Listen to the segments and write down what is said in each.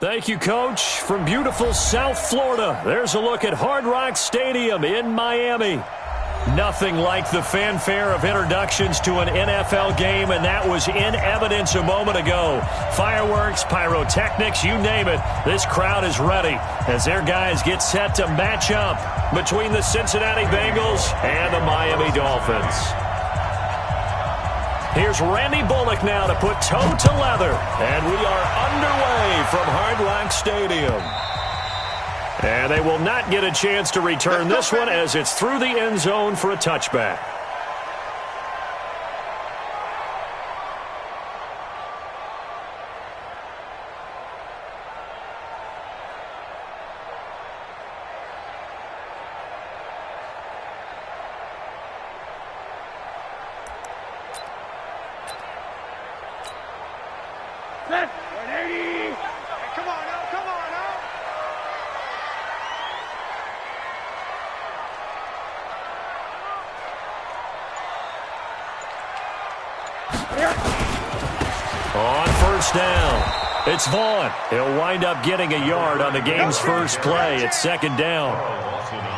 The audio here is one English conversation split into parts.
Thank you, Coach. From beautiful South Florida, there's a look at Hard Rock Stadium in Miami. Nothing like the fanfare of introductions to an NFL game, and that was in evidence a moment ago. Fireworks, pyrotechnics, you name it. This crowd is ready as their guys get set to match up between the Cincinnati Bengals and the Miami Dolphins. Here's Randy Bullock now to put toe to leather. And we are underway from Hard Rock Stadium. And they will not get a chance to return this one as it's through the end zone for a touchback. On first down, it's Vaughn. He'll wind up getting a yard on the game's first play. It's second down.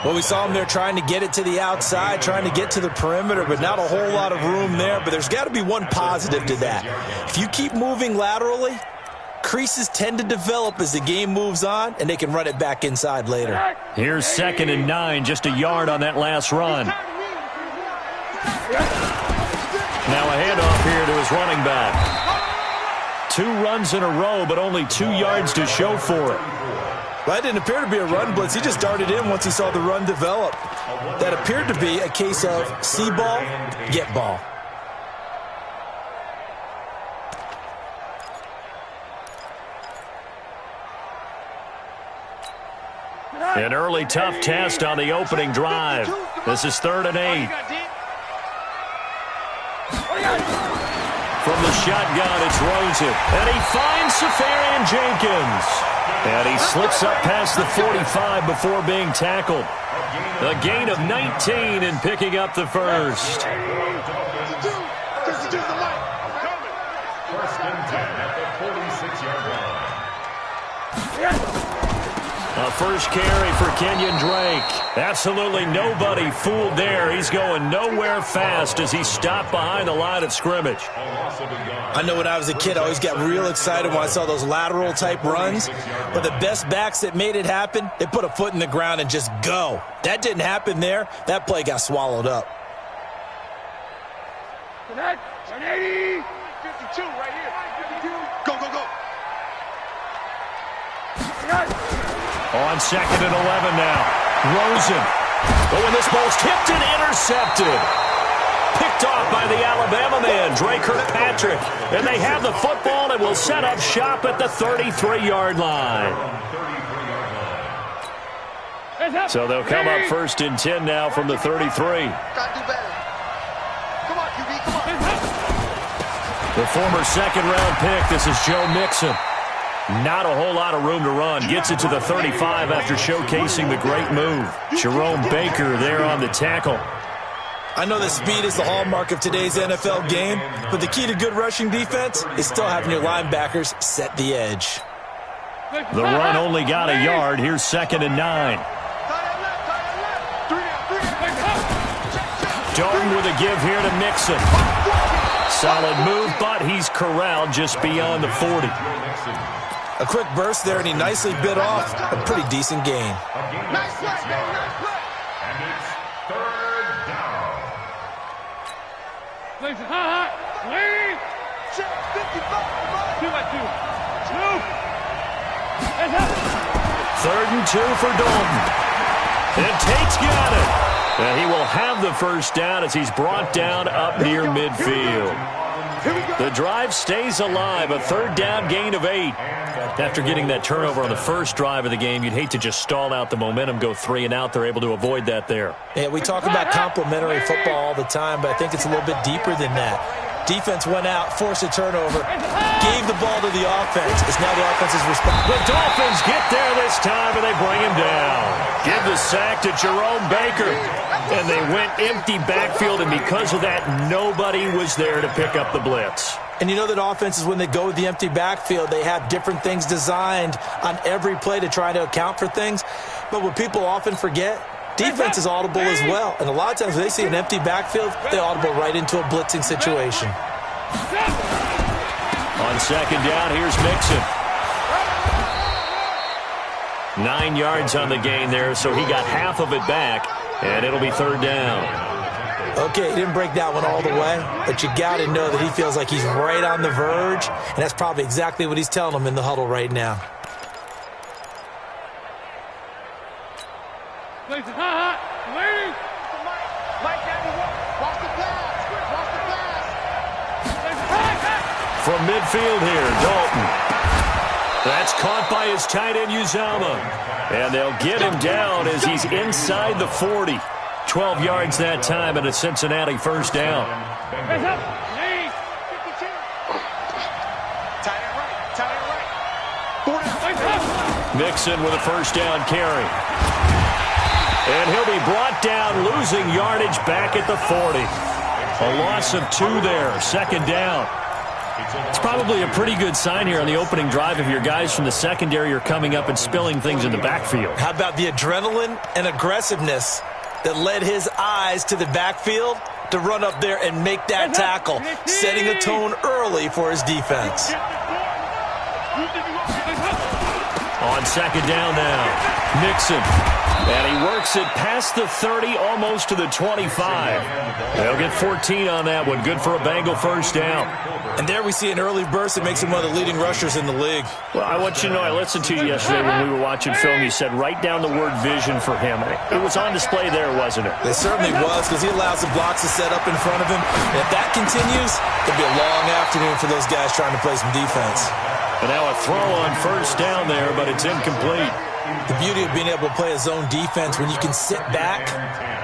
Well, we saw him there trying to get it to the outside, trying to get to the perimeter, but not a whole lot of room there. But there's got to be one positive to that. If you keep moving laterally, creases tend to develop as the game moves on, and they can run it back inside later. Here's 2nd and 9, just a yard on that last run. Now a handoff here to his running back. 2 runs in a row, but only 2 yards to show for it. Well, that didn't appear to be a run blitz. He just darted in once he saw the run develop. That appeared to be a case of see ball, get ball. An early tough test on the opening drive. This is 3rd and 8. From the shotgun, it's Rosen. And he finds Safarian Jenkins. And he slips up past the 45 before being tackled. A gain of 19 in picking up the first. 1st and 10 at the 46-yard line. A first carry for Kenyon Drake. Absolutely nobody fooled there. He's going nowhere fast as he stopped behind the line of scrimmage. I know when I was a kid, I always got real excited when I saw those lateral-type runs. But the best backs that made it happen, they put a foot in the ground and just go. That didn't happen there. That play got swallowed up. 180. 52 right here. 52. Go, go, go. On 2nd and 11 now. Rosen. Oh, and this ball's tipped and intercepted. Picked off by the Alabama man, Drake Kirkpatrick. And they have the football and will set up shop at the 33-yard line. So they'll come up 1st and 10 now from the 33. Gotta do better. Come on, QB, come on. The former 2nd-round pick, this is Joe Mixon. Not a whole lot of room to run. Gets it to the 35 after showcasing the great move. Jerome Baker there on the tackle. I know that speed is the hallmark of today's NFL game, but the key to good rushing defense is still having your linebackers set the edge. The run only got a yard. Here's 2nd and 9. Darden with a give here to Mixon. Solid move, but he's corralled just beyond the 40. A quick burst there, and he nicely bit off a pretty decent gain. Nice play, man, nice play. And it's 3rd down. Listen, hot, lead. 55. 3rd and 2 for Dalton. And Tate's got it. And he will have the first down as he's brought down up near midfield. The drive stays alive, a 3rd down gain of 8. After getting that turnover on the first drive of the game, you'd hate to just stall out the momentum, go 3 and out. They're able to avoid that there. Yeah, we talk about complementary football all the time, but I think it's a little bit deeper than that. Defense went out, forced a turnover, gave the ball to the offense. It's now the offense's response. The Dolphins get there this time, and they bring him down. Give the sack to Jerome Baker. And they went empty backfield, and because of that, nobody was there to pick up the blitz. And you know that offenses, when they go with the empty backfield, they have different things designed on every play to try to account for things. But what people often forget, defense is audible as well. And a lot of times when they see an empty backfield, they audible right into a blitzing situation. On second down, here's Mixon. 9 yards on the gain there, so he got half of it back, and it'll be third down. Okay, he didn't break that one all the way, but you got to know that he feels like he's right on the verge, and that's probably exactly what he's telling them in the huddle right now. From midfield here, Dalton. That's caught by his tight end, Uzama. And they'll get him down as he's inside the 40. 12 yards that time and a Cincinnati first down. Mixon with a first down carry. And he'll be brought down, losing yardage back at the 40. A loss of 2 there, second down. It's probably a pretty good sign here on the opening drive if your guys from the secondary are coming up and spilling things in the backfield. How about the adrenaline and aggressiveness that led his eyes to the backfield to run up there and make that tackle, setting a tone early for his defense. On second down now, Mixon. And he works it past the 30, almost to the 25. They'll get 14 on that one. Good for a Bengal first down. And there we see an early burst that makes him one of the leading rushers in the league. Well, I want you to know, I listened to you yesterday when we were watching film. You said write down the word vision for him. It was on display there, wasn't it? It certainly was, because he allows the blocks to set up in front of him. And if that continues, it'll be a long afternoon for those guys trying to play some defense. And now a throw on first down there, but it's incomplete. The beauty of being able to play a zone defense when you can sit back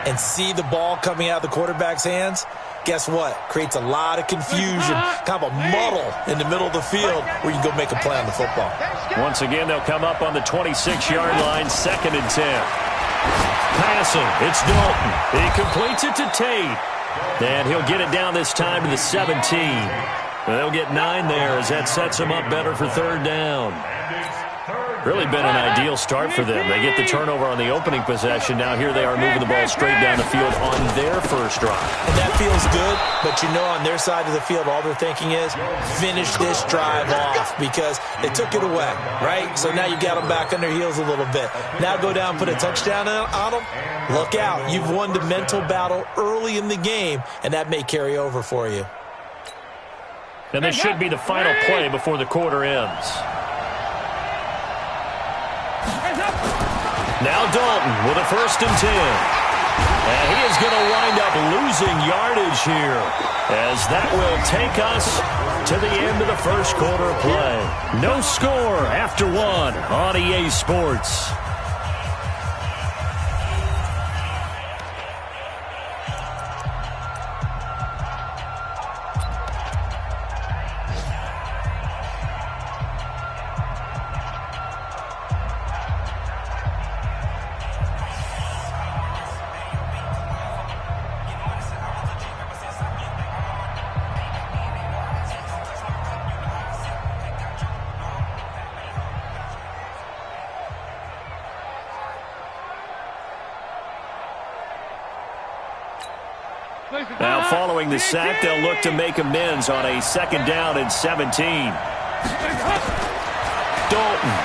and see the ball coming out of the quarterback's hands, guess what? Creates a lot of confusion, kind of a muddle in the middle of the field where you can go make a play on the football. Once again, they'll come up on the 26-yard line, 2nd and 10. Passing, it's Dalton. He completes it to Tate. And he'll get it down this time to the 17. They'll get 9 there as that sets them up better for third down. Really been an ideal start for them. They get the turnover on the opening possession. Now here they are moving the ball straight down the field on their first drive. And that feels good, but you know on their side of the field all they're thinking is finish this drive off because they took it away, right? So now you got them back on their heels a little bit. Now go down and put a touchdown on them. Look out. You've won the mental battle early in the game, and that may carry over for you. And this should be the final play before the quarter ends. Now Dalton with a 1st and 10. And he is going to wind up losing yardage here as that will take us to the end of the first quarter of play. No score after 1 on EA Sports. Now following the sack, they'll look to make amends on a 2nd down and 17. Dalton.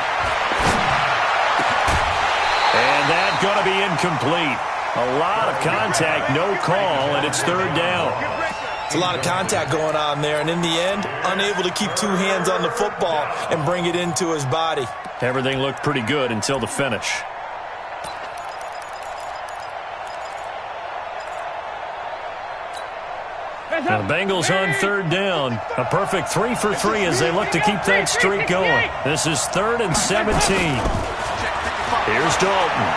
And that's going to be incomplete. A lot of contact, no call, and it's third down. It's a lot of contact going on there, and in the end, unable to keep 2 hands on the football and bring it into his body. Everything looked pretty good until the finish. Now the Bengals on third down. A perfect 3 for 3 as they look to keep that streak going. This is 3rd and 17. Here's Dalton.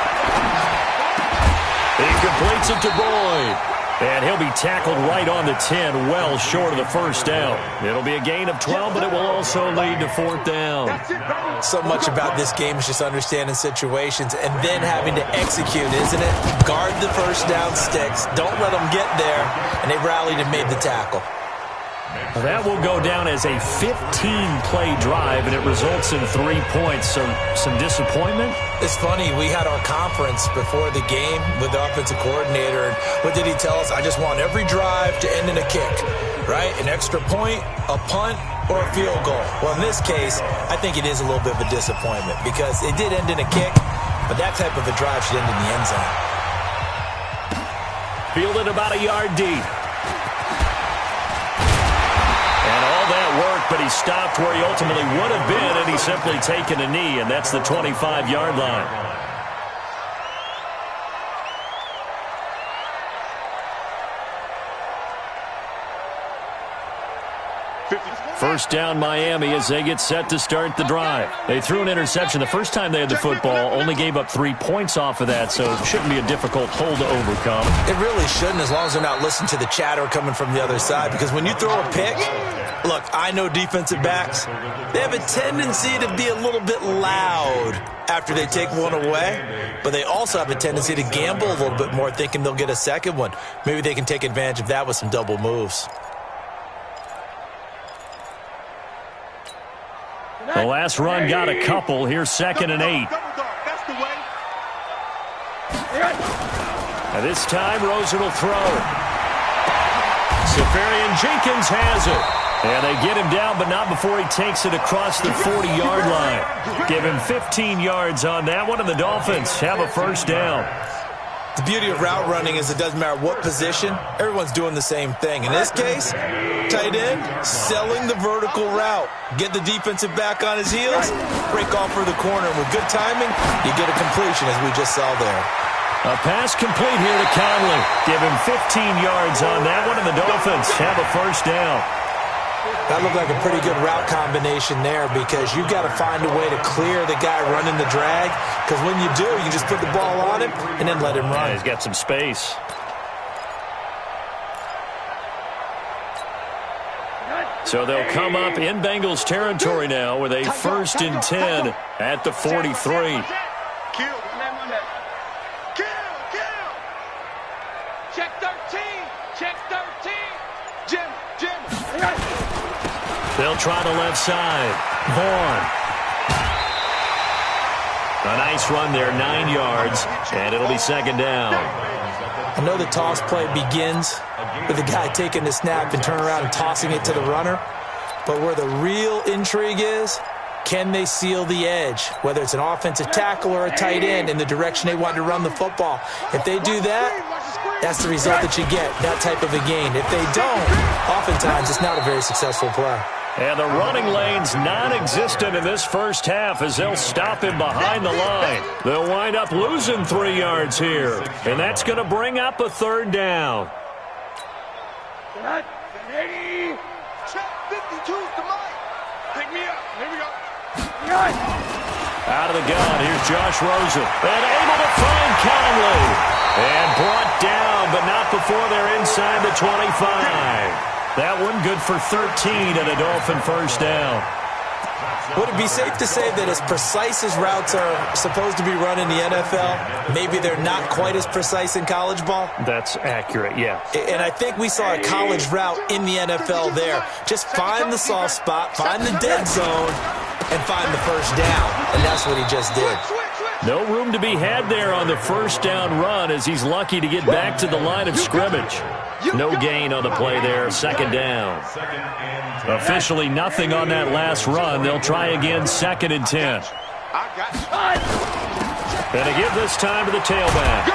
He completes it to Boyd. And he'll be tackled right on the 10, well short of the first down. It'll be a gain of 12, but it will also lead to 4th down. So much about this game is just understanding situations and then having to execute, isn't it? Guard the first down sticks. Don't let them get there. And they rallied and made the tackle. That will go down as a 15-play drive, and it results in 3 points. So some disappointment? It's funny. We had our conference before the game with the offensive coordinator. And what did he tell us? I just want every drive to end in a kick, right? An extra point, a punt, or a field goal. Well, in this case, I think it is a little bit of a disappointment because it did end in a kick, but that type of a drive should end in the end zone. Fielded about a yard deep. Work, but he stopped where he ultimately would have been, and he's simply taken a knee, and that's the 25-yard line. First down Miami as they get set to start the drive. They threw an interception the first time they had the football, only gave up 3 points off of that, so it shouldn't be a difficult hole to overcome. It really shouldn't, as long as they're not listening to the chatter coming from the other side, because when you throw a pick, look, I know defensive backs, they have a tendency to be a little bit loud after they take one away, but they also have a tendency to gamble a little bit more, thinking they'll get a second one. Maybe they can take advantage of that with some double moves. The last run got a couple. Here's 2nd and 8. Now this time, Rosen will throw. Safarian Jenkins has it. And they get him down, but not before he takes it across the 40-yard line. Give him 15 yards on that one, and the Dolphins have a first down. The beauty of route running is it doesn't matter what position, everyone's doing the same thing. In this case, tight end, selling the vertical route. Get the defensive back on his heels, break off for the corner. And with good timing, you get a completion, as we just saw there. A pass complete here to Conley. Give him 15 yards on that one, and the Dolphins have a first down. That looked like a pretty good route combination there because you've got to find a way to clear the guy running the drag, because when you do, you just put the ball on him and then let him run. Yeah, he's got some space. So they'll come up in Bengals territory now with a 1st and 10 at the 43. Check 13. Check 13. Jim. They'll try the left side. Vaughn. A nice run there, 9 yards, and it'll be 2nd down. I know the toss play begins with the guy taking the snap and turning around and tossing it to the runner, but where the real intrigue is, can they seal the edge, whether it's an offensive tackle or a tight end, in the direction they want to run the football? If they do that, that's the result that you get, that type of a gain. If they don't, oftentimes it's not a very successful play. And the running lane's non-existent in this first half as they'll stop him behind the line. They'll wind up losing 3 yards here, and that's going to bring up a 3rd down. Check 52's the mic. Pick me up. Here we go. Out of the gun, here's Josh Rosen. And able to find Conley. And brought down, but not before they're inside the 25. That one good for 13 and a Dolphin first down. Would it be safe to say that as precise as routes are supposed to be run in the NFL, maybe they're not quite as precise in college ball? That's accurate, yeah. And I think we saw a college route in the NFL there. Just find the soft spot, find the dead zone, and find the first down. And that's what he just did. No room to be had there on the first down run as he's lucky to get back to the line of scrimmage. No gain on the play there, 2nd down. Officially nothing on that last run. They'll try again, 2nd and 10. And they give this time to the tailback.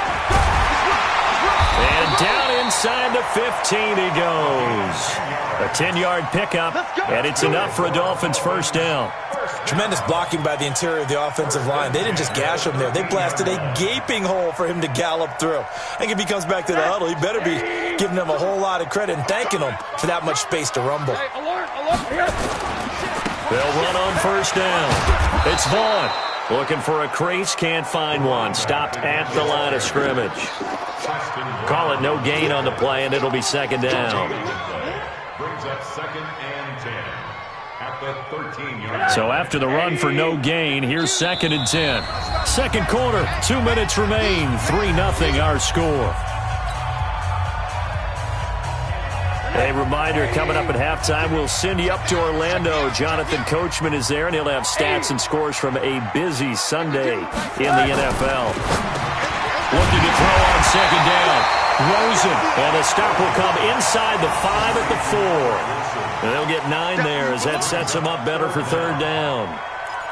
And down inside the 15 he goes. A 10-yard pickup, and it's enough for a Dolphins first down. Tremendous blocking by the interior of the offensive line. They didn't just gash him there. They blasted a gaping hole for him to gallop through. I think if he comes back to the huddle, he better be giving them a whole lot of credit and thanking them for that much space to rumble. They'll run on first down. It's Vaughn. Looking for a crease, can't find one. Stopped at the line of scrimmage. Call it no gain on the play, and it'll be 2nd down. Brings up 2nd and 10 at the 13-yard. So after the run for no gain, here's 2nd and 10. Second quarter, 2 minutes remain. 3-0 our score. A reminder, coming up at halftime, we'll send you up to Orlando. Jonathan Coachman is there, and he'll have stats and scores from a busy Sunday in the NFL. Looking to throw on second down. Rosen, and the stop will come inside the 5 at the 4. And they'll get 9 there as that sets them up better for third down.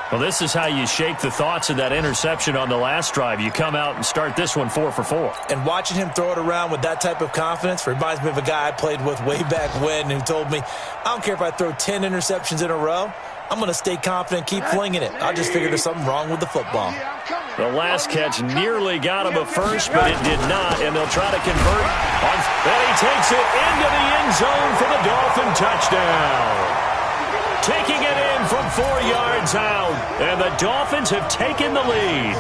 Well, this is how you shake the thoughts of that interception on the last drive. You come out and start this one 4 for 4. And watching him throw it around with that type of confidence reminds me of a guy I played with way back when who told me, I don't care if I throw 10 interceptions in a row. I'm going to stay confident, keep flinging it. I just figured there's something wrong with the football. The last catch nearly got him a first, but it did not, and they'll try to convert. And he takes it into the end zone for the Dolphin touchdown. Taking it in from 4 yards out, and the Dolphins have taken the lead.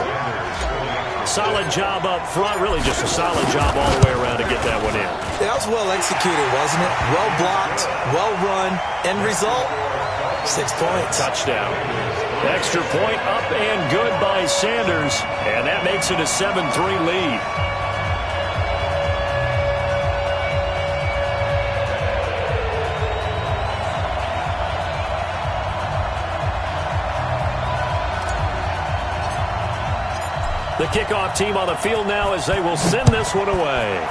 Solid job up front, really just a solid job all the way around to get that one in. That was well executed, wasn't it? Well blocked, well run. End result, 6 points. Touchdown. Extra point up and good by Sanders, and that makes it a 7-3 lead. The kickoff team on the field now as they will send this one away.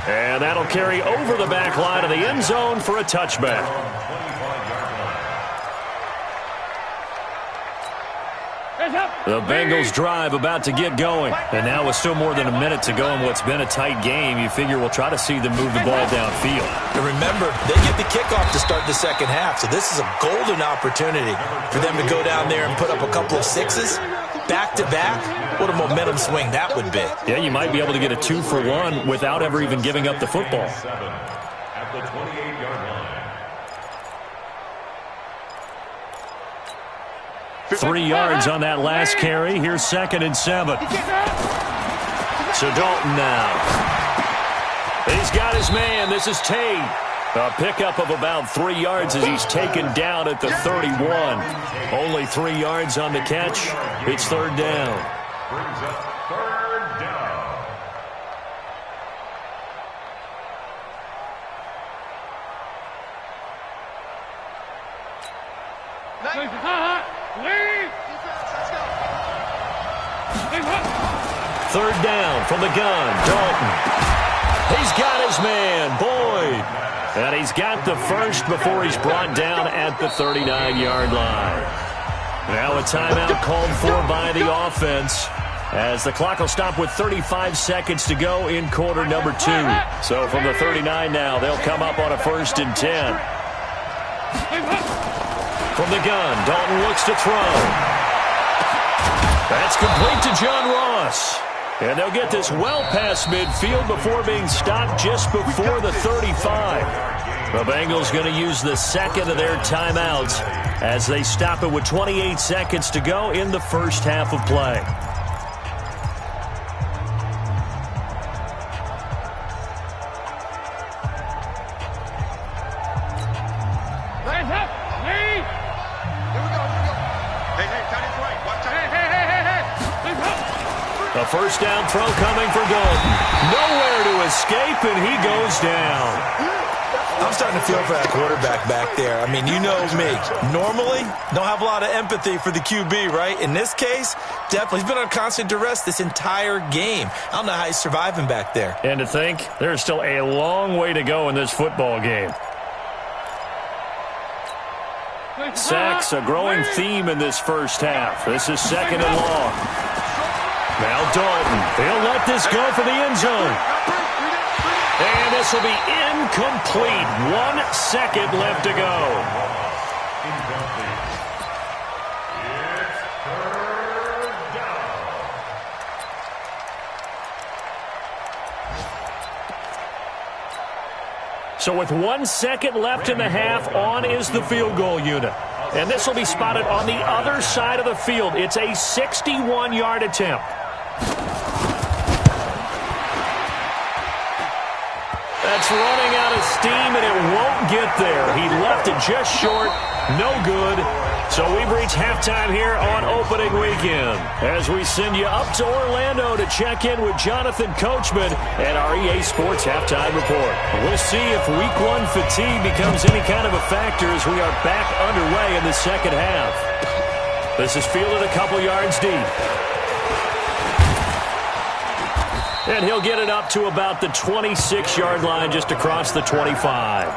And that'll carry over the back line of the end zone for a touchback. The Bengals drive about to get going. And now with still more than a minute to go in what's been a tight game, you figure we'll try to see them move the ball downfield. And remember, they get the kickoff to start the second half, so this is a golden opportunity for them to go down there and put up a couple of sixes back-to-back. What a momentum swing that would be. Yeah, you might be able to get a 2-for-1 without ever even giving up the football. At the 28-yard line. 3 yards on that last carry. Here's 2nd and 7. So Dalton now. He's got his man. This is Tate. A pickup of about 3 yards as he's taken down at the 31. Only 3 yards on the catch. It's third down. Brings up third down. Third down from the gun. Dalton. He's got his man, Boyd. And he's got the first before he's brought down at the 39-yard line. Now a timeout called for by the offense as the clock will stop with 35 seconds to go in quarter number 2. So from the 39 now, they'll come up on a 1st and 10. From the gun, Dalton looks to throw. That's complete to John Ross. And they'll get this well past midfield before being stopped just before the 35. The Bengals going to use the second of their timeouts as they stop it with 28 seconds to go in the first half of play. A first down throw coming for Dalton. Nowhere to escape, and he goes down. I'm starting to feel for that quarterback back there. I mean, you know me. Normally, don't have a lot of empathy for the QB, right? In this case, definitely. He's been on constant duress this entire game. I don't know how he's surviving back there. And to think, there's still a long way to go in this football game. Sacks, a growing theme in this first half. This is 2nd and long. Now Dalton, they'll let this go for the end zone. And this will be incomplete. 1 second left to go. It's third down. So with 1 second left in the half, on is the field goal unit. And this will be spotted on the other side of the field. It's a 61-yard attempt. That's running out of steam, and it won't get there. He left it just short. No good. So we've reached halftime here on opening weekend as we send you up to Orlando to check in with Jonathan Coachman and our EA Sports Halftime Report. We'll see if Week 1 fatigue becomes any kind of a factor as we are back underway in the second half. This is fielded a couple yards deep. And he'll get it up to about the 26-yard line just across the 25.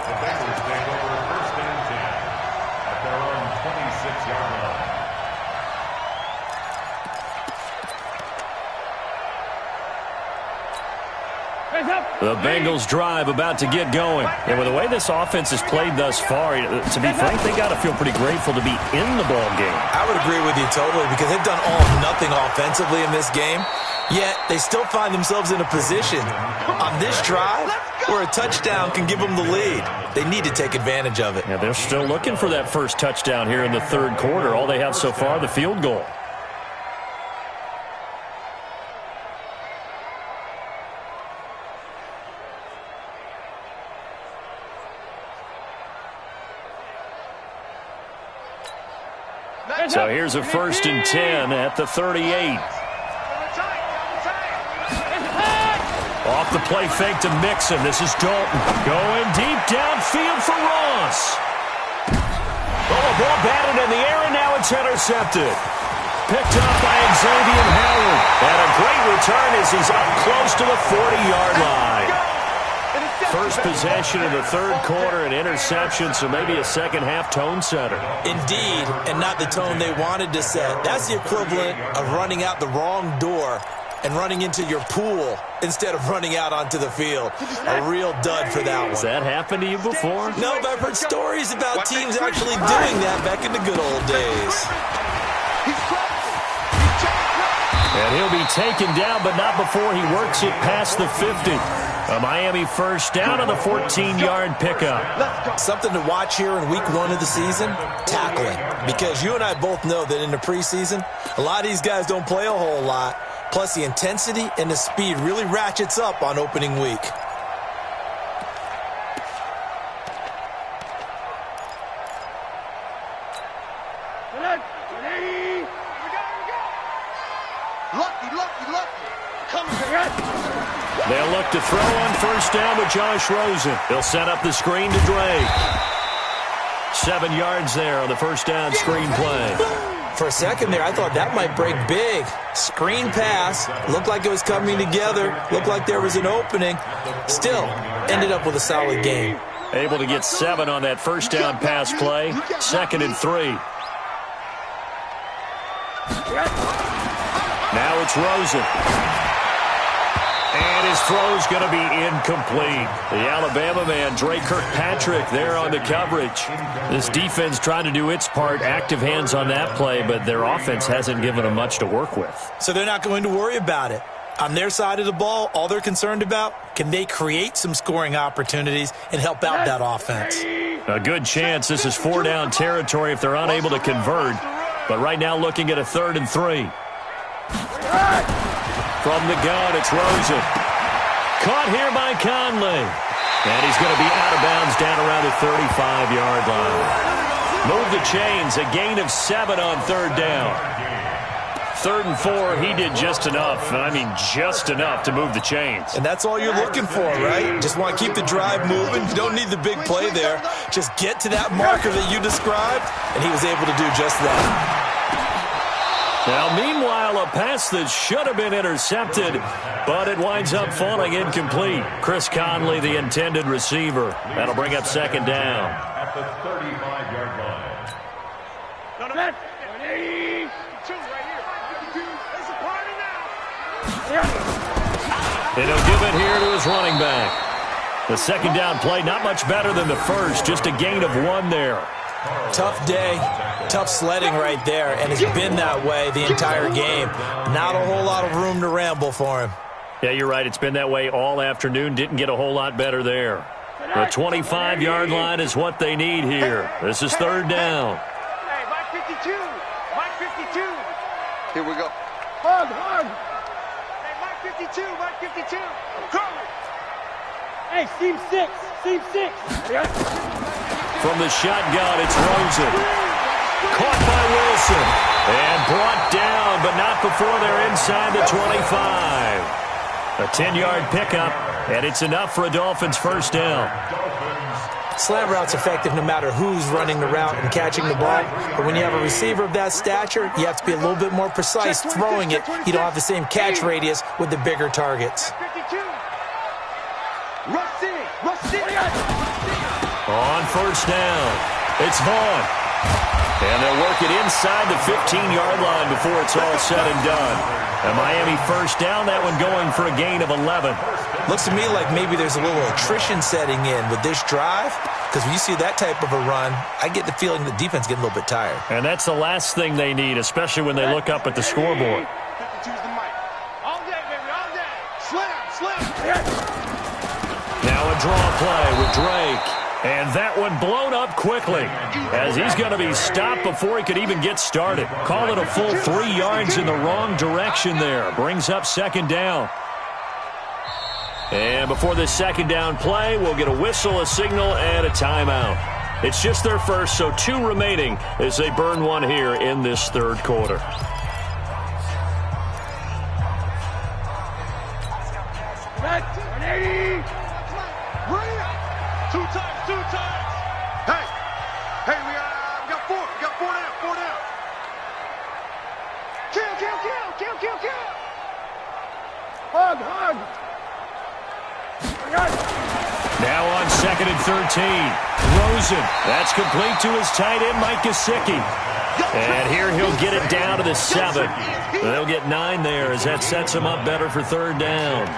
The Bengals drive about to get going. And with the way this offense has played thus far, to be frank, they got to feel pretty grateful to be in the ball game. I would agree with you totally because they've done all or nothing offensively in this game, yet they still find themselves in a position on this drive where a touchdown can give them the lead. They need to take advantage of it. Yeah, they're still looking for that first touchdown here in the third quarter. All they have so far, the field goal. So here's a 1st and 10 at the 38. Off the play fake to Mixon. This is Dalton going deep downfield for Ross. Oh, a ball batted in the air, and now it's intercepted. Picked up by Xavier Howard. And a great return as he's up close to the 40-yard line. First possession of the third quarter, an interception, so maybe a second-half tone setter. Indeed, and not the tone they wanted to set. That's the equivalent of running out the wrong door and running into your pool instead of running out onto the field. A real dud for that one. Has that happened to you before? No, but I've heard stories about teams actually doing that back in the good old days. And he'll be taken down, but not before he works it past the 50. A Miami first down on the 14-yard pickup. Something to watch here in week 1 of the season, tackling. Because you and I both know that in the preseason, a lot of these guys don't play a whole lot. Plus, the intensity and the speed really ratchets up on opening week. They'll look to throw on first down with Josh Rosen. They'll set up the screen to Drake. 7 yards there on the first down screen play. For a second there, I thought that might break big. Screen pass. Looked like it was coming together. Looked like there was an opening. Still, ended up with a solid game. Able to get 7 on that first down pass play. 2nd and 3. Now it's Rosen. And his throw's going to be incomplete. The Alabama man, Drake Kirkpatrick, there on the coverage. This defense trying to do its part, active hands on that play, but their offense hasn't given them much to work with. So they're not going to worry about it. On their side of the ball, all they're concerned about, can they create some scoring opportunities and help out that offense? A good chance this is 4-down territory if they're unable to convert. But right now looking at a 3rd and 3. From the gun, it's Rosen. Caught here by Conley. And he's going to be out of bounds down around the 35-yard line. Move the chains, a gain of 7 on 3rd down. 3rd and 4, he did just enough. And I mean just enough to move the chains. And that's all you're looking for, right? Just want to keep the drive moving. You don't need the big play there. Just get to that marker that you described, and he was able to do just that. Now, meanwhile, a pass that should have been intercepted, but it winds up falling incomplete. Chris Conley, the intended receiver. That'll bring up 2nd down. At the 35-yard line. And he'll give it here to his running back. The 2nd down play, not much better than the first, just a gain of 1 there. Tough day, tough sledding right there, and it's been that way the entire game. Not a whole lot of room to ramble for him. Yeah, you're right. It's been that way all afternoon. Didn't get a whole lot better there. The 25-yard line is what they need here. This is 3rd down. Hey, Mike 52. Mike 52. Here we go. Hug. Hey, Mike 52. Mike 52. Come. Hey, Seam 6. From the shotgun, it's Rosen. Caught by Wilson. And brought down, but not before they're inside the 25. A 10-yard pickup, and it's enough for a Dolphins first down. Slant route's effective no matter who's running the route and catching the ball. But when you have a receiver of that stature, you have to be a little bit more precise throwing it. You don't have the same catch radius with the bigger targets. On first down, it's Vaughn. And they'll work it inside the 15-yard line before it's all said and done. A Miami first down, that one going for a gain of 11. Looks to me like maybe there's a little attrition setting in with this drive, because when you see that type of a run, I get the feeling the defense getting a little bit tired. And that's the last thing they need, especially when they look up at the scoreboard. Now a draw play with Drake. And that one blown up quickly, as he's going to be stopped before he could even get started. Call it a full 3 yards in the wrong direction there. Brings up second down. And before this second down play, we'll get a whistle, a signal, and a timeout. It's just their first, so 2 remaining as they burn one here in this third quarter. Two times. Hey, we got 4. We got 4 down. Kill. Hug. Now on second and 13. Rosen. That's complete to his tight end, Mike Gesicki. And here he'll get it down to the 7. They'll get 9 there as that sets him up better for third down.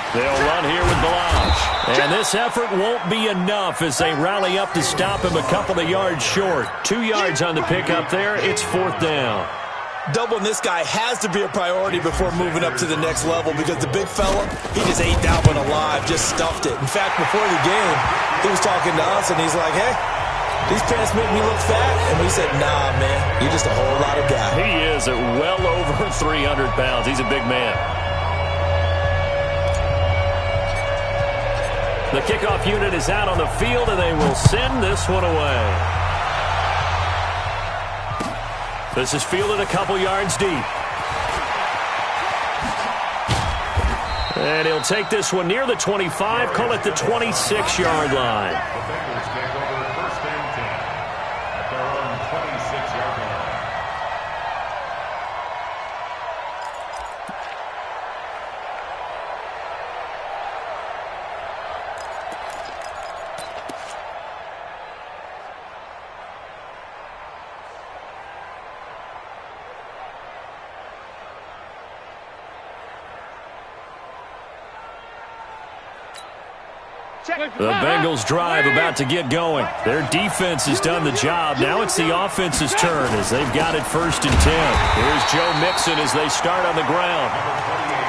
They'll run here with Balazs. And this effort won't be enough as they rally up to stop him a couple of yards short. 2 yards on the pickup there. It's fourth down. Doubling this guy has to be a priority before moving up to the next level, because the big fella, he just ate that one alive, just stuffed it. In fact, before the game, he was talking to us, and he's like, hey, these pants make me look fat. And we said, nah, man, you're just a whole lot of guy. He is at well over 300 pounds. He's a big man. The kickoff unit is out on the field, and they will send this one away. This is fielded a couple yards deep. And he'll take this one near the 25, call it the 26-yard line. The Bengals take over first and 10 at their own 26-yard line. The Bengals drive about to get going. Their defense has done the job. Now it's the offense's turn as they've got it first and 10. Here's Joe Mixon as they start on the ground.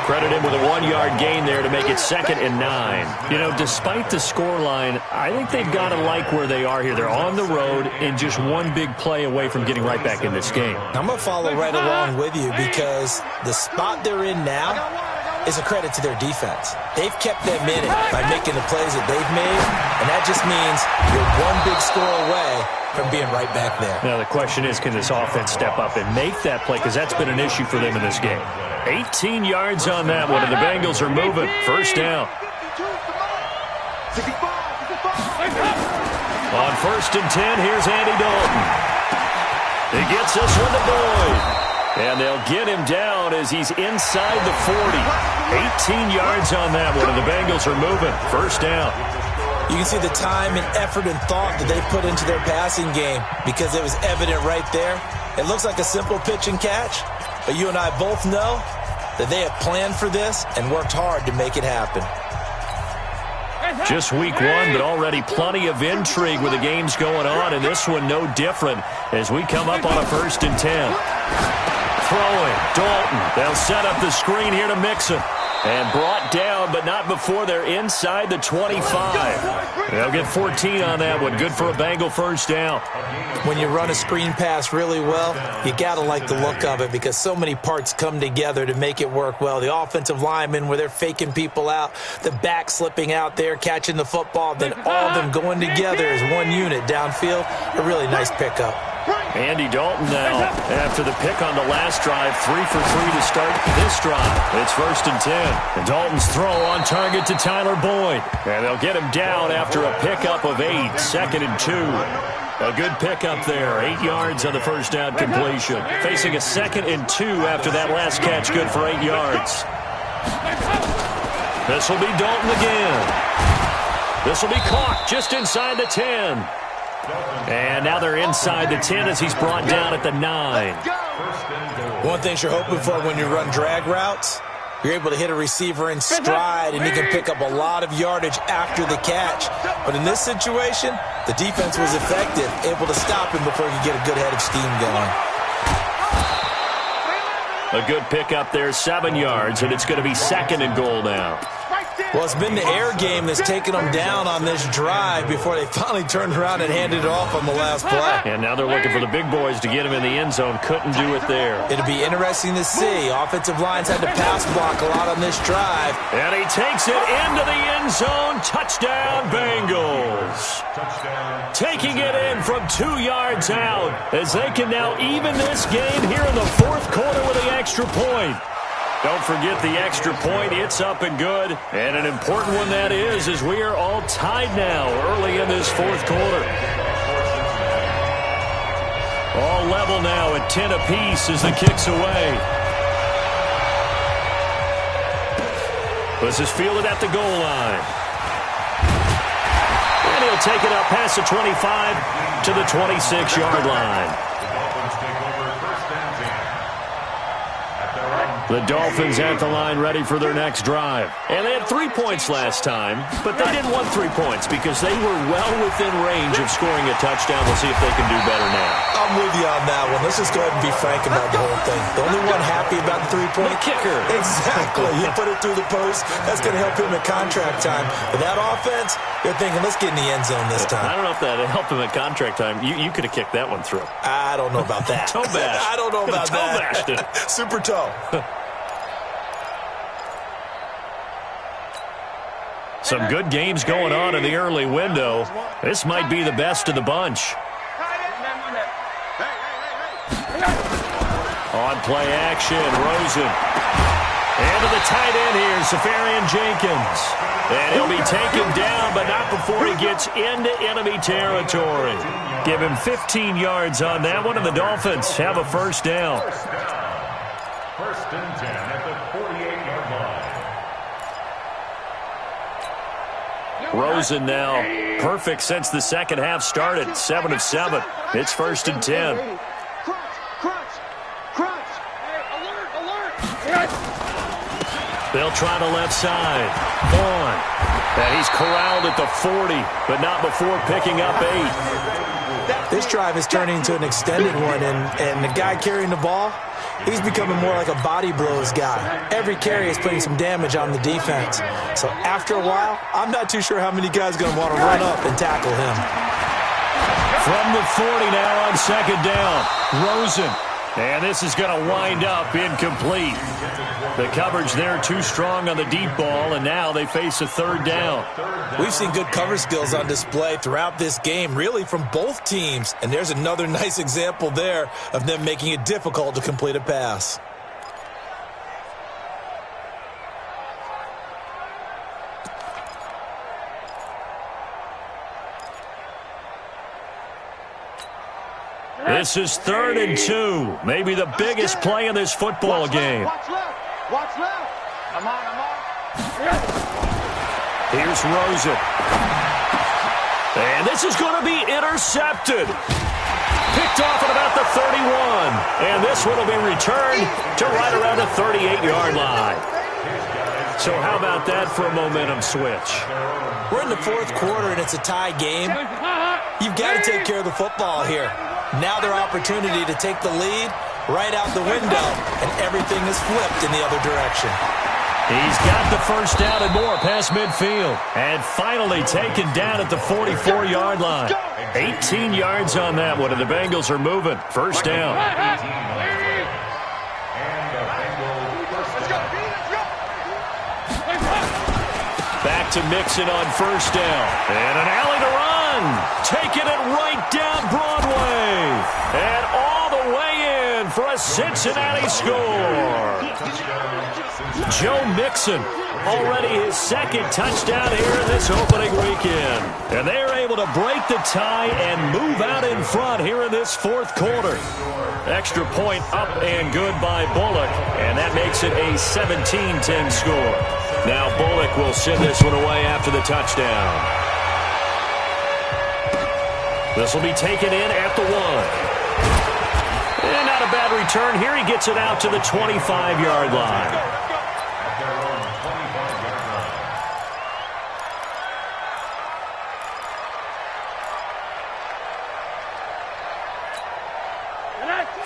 Credit him with a 1-yard gain there to make it second and 9. You know, despite the scoreline, I think they've got to like where they are here. They're on the road and just one big play away from getting right back in this game. I'm going to follow right along with you, because the spot they're in now is a credit to their defense. They've kept them in it by making the plays that they've made, and that just means you're one big score away from being right back there. Now the question is, can this offense step up and make that play, because that's been an issue for them in this game. 18 yards on that one, and the Bengals are moving. First down. On first and 10, here's Andy Dalton. He gets this one to Boyd. And they'll get him down as he's inside the 40. 18 yards on that one, and the Bengals are moving. First down. You can see the time and effort and thought that they put into their passing game, because it was evident right there. It looks like a simple pitch and catch, but you and I both know that they have planned for this and worked hard to make it happen. Just week one, but already plenty of intrigue with the games going on, and this one no different as we come up on a 1st and 10. Throwing, Dalton. They'll set up the screen here to Mixon. And brought down, but not before they're inside the 25. They'll get 14 on that one. Good for a Bengal 1st down. When you run a screen pass really well, you got to like the look of it because so many parts come together to make it work well. The offensive linemen where they're faking people out, the back slipping out there, catching the football, then all of them going together as one unit downfield. A really nice pickup. Andy Dalton now, after the pick on the last drive, 3 for 3 to start this drive. It's 1st and 10. And Dalton's throw on target to Tyler Boyd. And they'll get him down after a pickup of 8, 2nd and 2. A good pickup there, 8 yards on the 1st down completion. Facing a 2nd and 2 after that last catch, good for 8 yards. This will be Dalton again. This will be caught just inside the 10. And now they're inside the 10 as he's brought down at the 9. One thing you're hoping for when you run drag routes, you're able to hit a receiver in stride, and you can pick up a lot of yardage after the catch. But in this situation, the defense was effective, able to stop him before he could get a good head of steam going. A good pickup there, 7 yards, and it's going to be 2nd and goal now. Well, it's been the air game that's taken them down on this drive before they finally turned around and handed it off on the last play. And now they're looking for the big boys to get him in the end zone. Couldn't do it there. It'll be interesting to see. Offensive lines had to pass block a lot on this drive. And he takes it into the end zone. Touchdown, Bengals. Taking it in from 2 yards out as they can now even this game here in the 4th quarter with the extra point. Don't forget the extra point. It's up and good. And an important one that is, as we are all tied now early in this 4th quarter. All level now at 10 apiece as the kick's away. This is fielded at the goal line. And he'll take it up past the 25 to the 26-yard line. The Dolphins at the line ready for their next drive. And they had 3 points last time, but they didn't want 3 points because they were well within range of scoring a touchdown. We'll see if they can do better now. I'm with you on that one. Let's just go ahead and be frank about the whole thing. The only one happy about the 3-point kicker. Exactly. He put it through the post. That's going to help him at contract time. But that offense, you're thinking, let's get in the end zone this time. I don't know if that helped him at contract time. You could have kicked that one through. I don't know about that. Toe bash. I don't know about toe that. Bashed it. Super toe. Some good games going on in the early window. This might be the best of the bunch. On play action, Rosen. And to the tight end here, Safarian Jenkins. And he'll be taken down, but not before he gets into enemy territory. Give him 15 yards on that one, and the Dolphins have a 1st down. 1st and 10 at the 48-yard line. Rosen now perfect since the 2nd half started. 7 of 7. It's 1st and 10. They'll try the left side. Vaughn. And he's corralled at the 40, but not before picking up 8. This drive is turning into an extended one, and the guy carrying the ball, he's becoming more like a body blows guy. Every carry is putting some damage on the defense. So after a while, I'm not too sure how many guys are going to want to run up and tackle him. From the 40 now on 2nd down. Rosen. And this is going to wind up incomplete. The coverage there too strong on the deep ball, and now they face a 3rd down. We've seen good cover skills on display throughout this game, really from both teams. And there's another nice example there of them making it difficult to complete a pass. This is 3rd and 2. Maybe the biggest play in this football game. Watch left. Watch left. I'm on. Here's Rosen. And this is going to be intercepted. Picked off at about the 31. And this one will be returned to right around the 38-yard line. So how about that for a momentum switch? We're in the fourth quarter, and it's a tie game. You've got to take care of the football here. Now their opportunity to take the lead right out the window, and everything is flipped in the other direction. He's got the first down and more past midfield. And finally taken down at the 44-yard line. 18 yards on that one, and the Bengals are moving. First down. Back to Mixon on first down. And an alley to run. Taking it right down Broadway. And all the way in for a Cincinnati score. Joe Mixon, already his second touchdown here in this opening weekend. And they're able to break the tie and move out in front here in this fourth quarter. Extra point up and good by Bullock. And that makes it a 17-10 score. Now Bullock will send this one away after the touchdown. This will be taken in at the 1. And not a bad return here. He gets it out to the 25-yard line.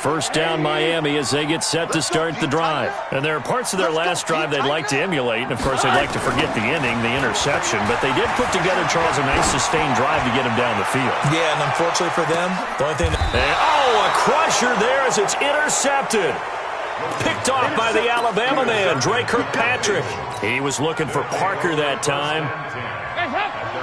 First down Miami as they get set to start the drive. And there are parts of their last drive they'd like to emulate. And, of course, they'd like to forget the ending, the interception. But they did put together, Charles, a nice sustained drive to get him down the field. Yeah, and unfortunately for them, the only thing... a crusher there as it's intercepted. Picked off by the Alabama man, Dre Kirkpatrick. He was looking for Parker that time.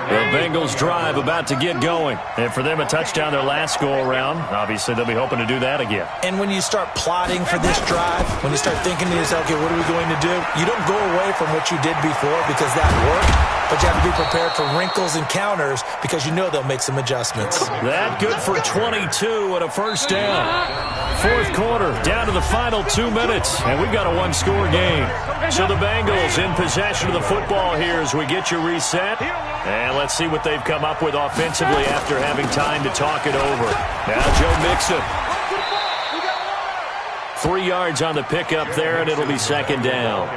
The Bengals drive about to get going. And for them, a touchdown their last go-around. Obviously, they'll be hoping to do that again. And when you start plotting for this drive, when you start thinking to yourself, okay, what are we going to do? You don't go away from what you did before because that worked. But you have to be prepared for wrinkles and counters because you know they'll make some adjustments. That good for 22 and a first down. Fourth quarter, down to the final 2 minutes. And we've got a one-score game. So the Bengals in possession of the football here as we get you reset. And let's see what they've come up with offensively after having time to talk it over. Now Joe Mixon. 3 yards on the pickup there, and it'll be second down.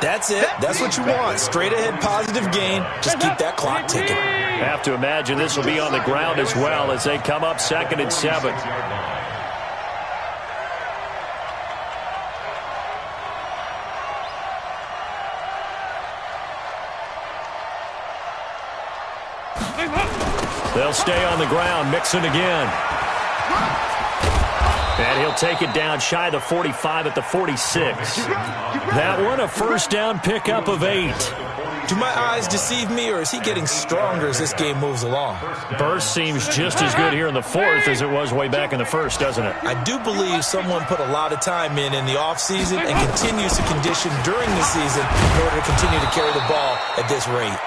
That's it. That's what you want. Straight ahead positive gain. Just keep that clock ticking. Have to imagine this will be on the ground as well as they come up 2nd and 7. They'll stay on the ground. Mixon again. And he'll take it down shy of the 45 at the 46. That one a first down pickup of 8. Do my eyes deceive me, or is he getting stronger as this game moves along? Burst seems just as good here in the fourth as it was way back in the first, doesn't it? I do believe someone put a lot of time in the offseason and continues to condition during the season in order to continue to carry the ball at this rate.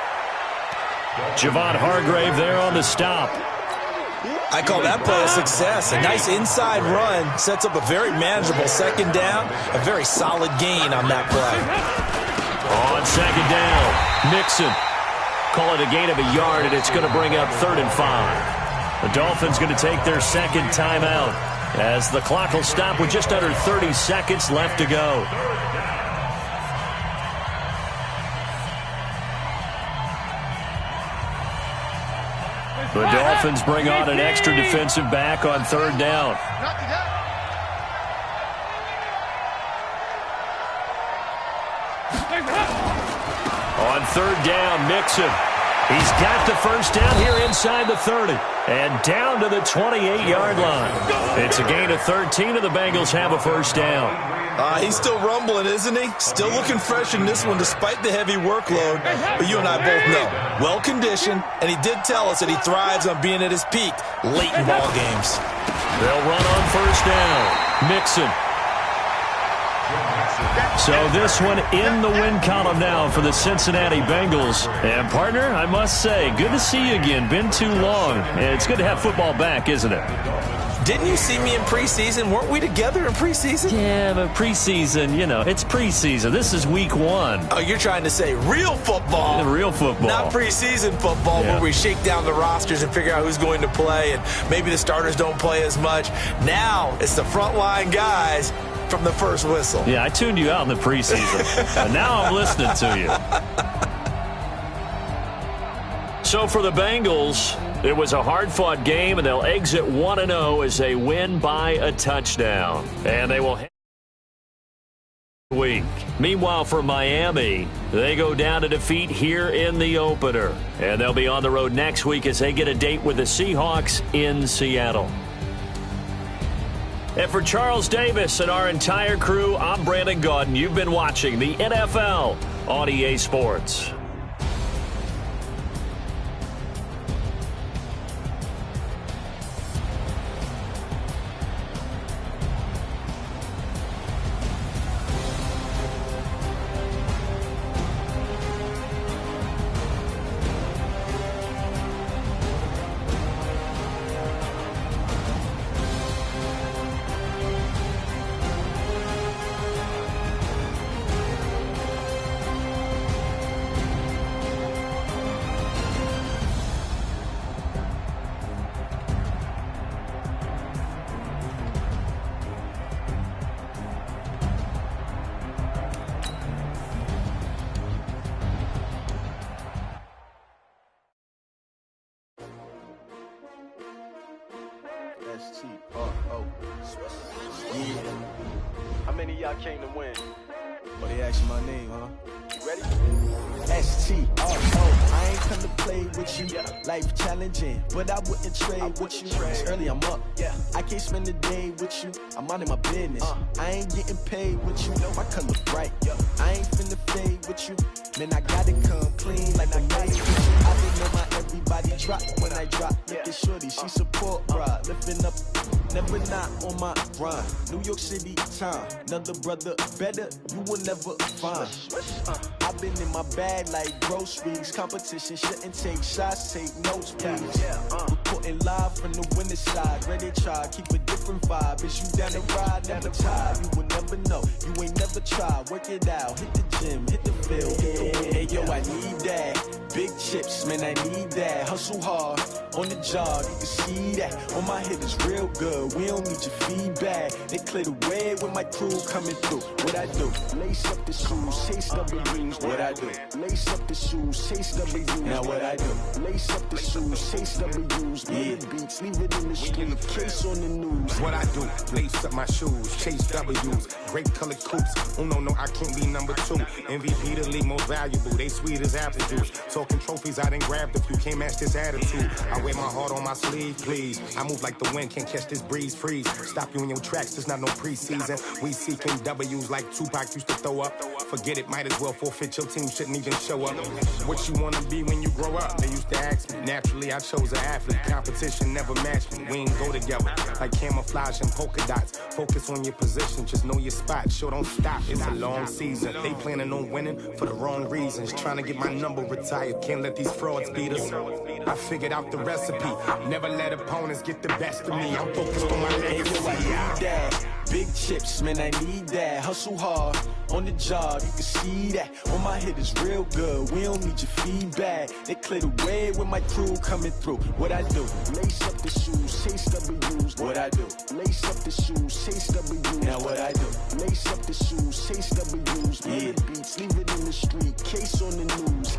Javon Hargrave there on the stop. I call that play a success. A nice inside run sets up a very manageable second down. A very solid gain on that play. On second down, Mixon. Call it a gain of a yard, and it's going to bring up 3rd and 5. The Dolphins going to take their second timeout as the clock will stop with just under 30 seconds left to go. The Dolphins bring on an extra defensive back on 3rd down. On 3rd down, Mixon. He's got the first down here inside the 30 and down to the 28-yard line. It's a gain of 13, and the Bengals have a first down. He's still rumbling, isn't he? Still looking fresh in this one despite the heavy workload. But you and I both know, well-conditioned, and he did tell us that he thrives on being at his peak late in ball games. They'll run on first down. Mixon. So this one in the win column now for the Cincinnati Bengals. And, partner, I must say, good to see you again. Been too long. It's good to have football back, isn't it? Didn't you see me in preseason? Weren't we together in preseason? Yeah, but preseason, you know, it's preseason. This is week 1. Oh, you're trying to say real football. Real football. Not preseason football where we shake down the rosters and figure out who's going to play, and maybe the starters don't play as much. Now it's the frontline guys from the first whistle. Yeah, I tuned you out in the preseason, and now I'm listening to you. So for the Bengals, it was a hard-fought game, and they'll exit 1-0 as they win by a touchdown. And they will week. Meanwhile, for Miami, they go down to defeat here in the opener. And they'll be on the road next week as they get a date with the Seahawks in Seattle. And for Charles Davis and our entire crew, I'm Brandon Gaudin. You've been watching the NFL on EA Sports. Yeah. How many of y'all came to win? Oh, they asked my name, huh? You ready? S-T-R-O. I ain't come to play with you. Life challenging, but I wouldn't trade with you. It's early, I'm up. I can't spend the day with you. I'm out of my business. I ain't getting paid with you. My color bright. I ain't finna fade with you. Man, I gotta come clean like I made with you. I didn't know my everybody drop when I drop. Look at shorty, she support ride. Lifting up, never not on my grind. New York City time. Another brother better, you will never find. I've been in my bag like groceries. Competition shouldn't take shots, take notes, please. Reporting live from the winning side. Ready to try, keep a different vibe. Is you down the ride, never tired. You will never know, you ain't never tried. Work it out, hit the gym, hit the field, hit the win. Hey yo, I need that. Big chips, man, I need that. Hustle hard, on the job, you can see that. On my hit is real good, we don't need your feedback. They clear the way with my crew coming through. What I do? Lace up the shoes, chase W's. What I do? Lace up the shoes, chase W's. Now what I do? Lace up the shoes, chase W's. Bring the beats, leave it in the street, case on the news. What I do? Lace up my shoes, chase W's. Great colored coops. Oh no, I can't be number 2. MVP the league most valuable. They sweet as apple juice. Talking trophies, I done grabbed a few. Can't match this attitude. I wear my heart on my sleeve, please. I move like the wind, can't catch this breeze, freeze. Stop you in your tracks, there's not no preseason. We seeking W's like Tupac used to throw up. Forget it, might as well forfeit. Your team shouldn't even show up. What you wanna be when you grow up? They used to ask me. Naturally, I chose an athlete. Competition never matched me. We ain't go together like camouflage and polka dots. Focus on your position, just know your spot. Sure, don't stop. It's a long season. They planning on winning for the wrong reasons. Trying to get my number retired. Can't let these frauds beat us. I figured out the recipe. Never let opponents get the best of me. I'm focused on my legacy. Big chips, man, I need that. Hustle hard, on the job, you can see that. On my hit is real good, we don't need your feedback. They clear the way with my crew coming through. What I do? Lace up the shoes, chase W's. What I do? Lace up the shoes, chase W's. Now what I do? Lace up the shoes, chase W's. Bring the beats, leave it in the street, case on the news.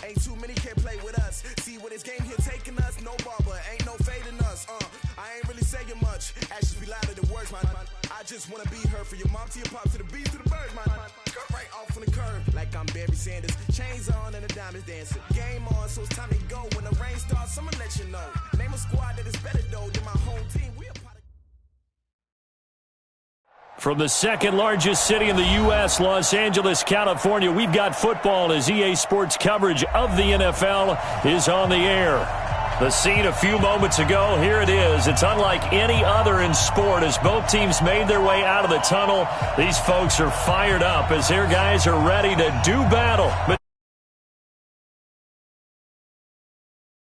Ain't too many can play with us. See what this game here taking us. No barber, ain't just wanna be her. For your mom to your pop to the beat to the bird, man. Cut right off on the curb, like I'm Barry Sanders. Chains on and the diamonds dancing. Game on, so it's time to go. When the rain starts, I'ma let you know. Name a squad that is better though than my home team. We a part of. From the second largest city in the U.S., Los Angeles, California, we've got football as EA Sports coverage of the NFL is on the air. The scene a few moments ago, here it is. It's unlike any other in sport as both teams made their way out of the tunnel. These folks are fired up as their guys are ready to do battle. But